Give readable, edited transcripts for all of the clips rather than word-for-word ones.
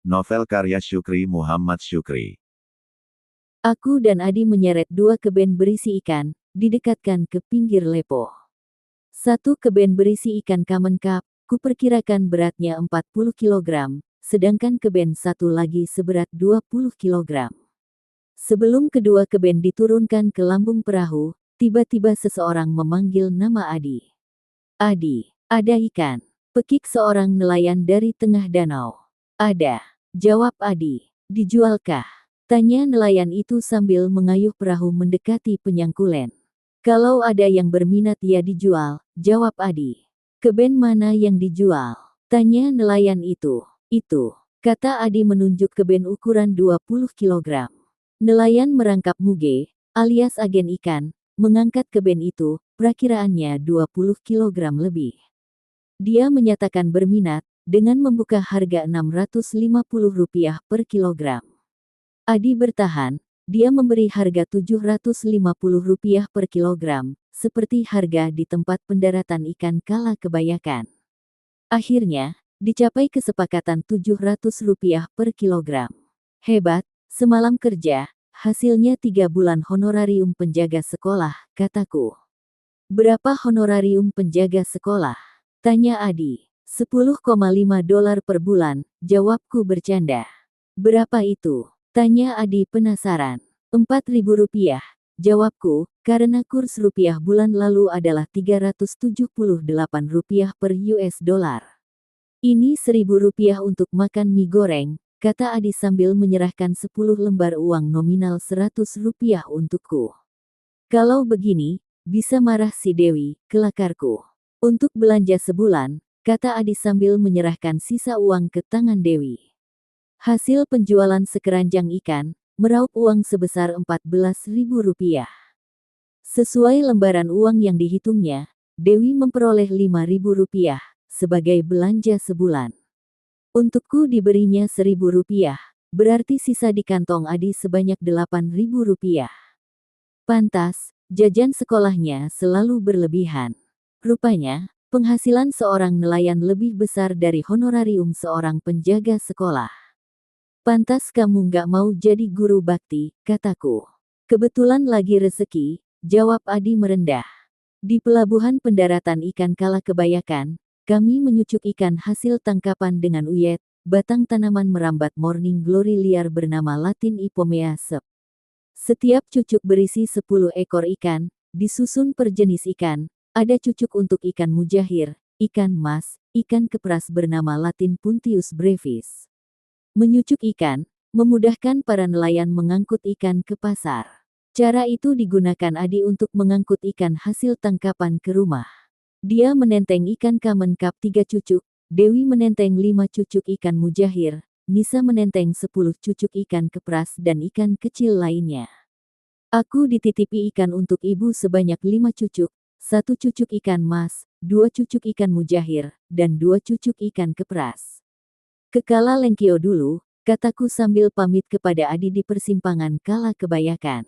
Novel karya Syukri Muhammad Syukri. Aku dan Adi menyeret 2 keben berisi ikan, didekatkan ke pinggir lepo. 1 keben berisi ikan common carp, kuperkirakan beratnya 40 kg, sedangkan keben satu lagi seberat 20 kg. Sebelum kedua keben diturunkan ke lambung perahu, tiba-tiba seseorang memanggil nama Adi. Adi, ada ikan. Pekik seorang nelayan dari tengah danau. Ada, jawab Adi. Dijualkah? Tanya nelayan itu sambil mengayuh perahu mendekati penyangkulen. Kalau ada yang berminat ya dijual, jawab Adi. Keben mana yang dijual? Tanya nelayan itu. Itu, kata Adi menunjuk keben ukuran 20 kg. Nelayan merangkap muge, alias agen ikan, mengangkat keben itu, perakiraannya 20 kg lebih. Dia menyatakan berminat, dengan membuka harga Rp650 per kilogram. Adi bertahan, dia memberi harga Rp750 per kilogram, seperti harga di tempat pendaratan ikan Kala Kebayakan. Akhirnya, dicapai kesepakatan Rp700 per kilogram. Hebat, semalam kerja, hasilnya 3 bulan honorarium penjaga sekolah, kataku. Berapa honorarium penjaga sekolah? Tanya Adi. $10,5 per bulan, jawabku bercanda. Berapa itu? Tanya Adi penasaran. Rp4.000, jawabku, karena kurs rupiah bulan lalu adalah Rp378 per US dollar. Ini Rp1.000 untuk makan mie goreng, kata Adi sambil menyerahkan 10 lembar uang nominal Rp100 untukku. Kalau begini, bisa marah si Dewi, kelakarku. Untuk belanja sebulan, kata Adi sambil menyerahkan sisa uang ke tangan Dewi. Hasil penjualan sekeranjang ikan, meraup uang sebesar Rp14.000. Sesuai lembaran uang yang dihitungnya, Dewi memperoleh Rp5.000 sebagai belanja sebulan. Untukku diberinya Rp1.000, berarti sisa di kantong Adi sebanyak Rp8.000. Pantas, jajan sekolahnya selalu berlebihan. Rupanya, penghasilan seorang nelayan lebih besar dari honorarium seorang penjaga sekolah. Pantas kamu nggak mau jadi guru bakti, kataku. Kebetulan lagi rezeki, jawab Adi merendah. Di pelabuhan pendaratan ikan Kala Kebayakan, kami menyucuk ikan hasil tangkapan dengan uyet, batang tanaman merambat morning glory liar bernama Latin Ipomea sep. Setiap cucuk berisi 10 ekor ikan, disusun per jenis ikan. Ada cucuk untuk ikan mujahir, ikan mas, ikan kepras bernama Latin Puntius brevis. Menyucuk ikan, memudahkan para nelayan mengangkut ikan ke pasar. Cara itu digunakan Adi untuk mengangkut ikan hasil tangkapan ke rumah. Dia menenteng ikan common carp 3 cucuk, Dewi menenteng 5 cucuk ikan mujahir, Nisa menenteng 10 cucuk ikan kepras dan ikan kecil lainnya. Aku dititipi ikan untuk ibu sebanyak 5 cucuk, 1 cucuk ikan mas, 2 cucuk ikan mujahir, dan 2 cucuk ikan kepras. Ke Kala Lengkio dulu, kataku sambil pamit kepada Adi di persimpangan Kala Kebayakan.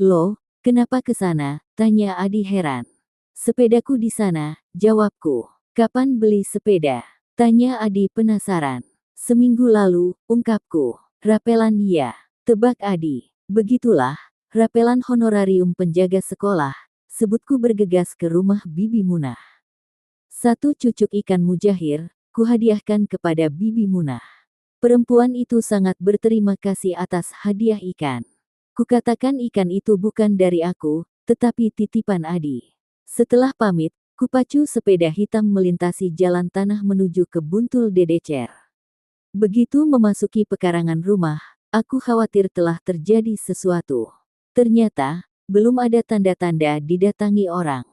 Loh, kenapa ke sana? Tanya Adi heran. Sepedaku di sana, jawabku. Kapan beli sepeda? Tanya Adi penasaran. Seminggu lalu, ungkapku. Rapelan ya, tebak Adi. Begitulah, rapelan honorarium penjaga sekolah. Sebutku bergegas ke rumah Bibi Munah. 1 cucuk ikan mujahir, kuhadiahkan kepada Bibi Munah. Perempuan itu sangat berterima kasih atas hadiah ikan. Kukatakan ikan itu bukan dari aku, tetapi titipan Adi. Setelah pamit, kupacu sepeda hitam melintasi jalan tanah menuju ke Buntul Dedecer. Begitu memasuki pekarangan rumah, aku khawatir telah terjadi sesuatu. Ternyata, belum ada tanda-tanda didatangi orang.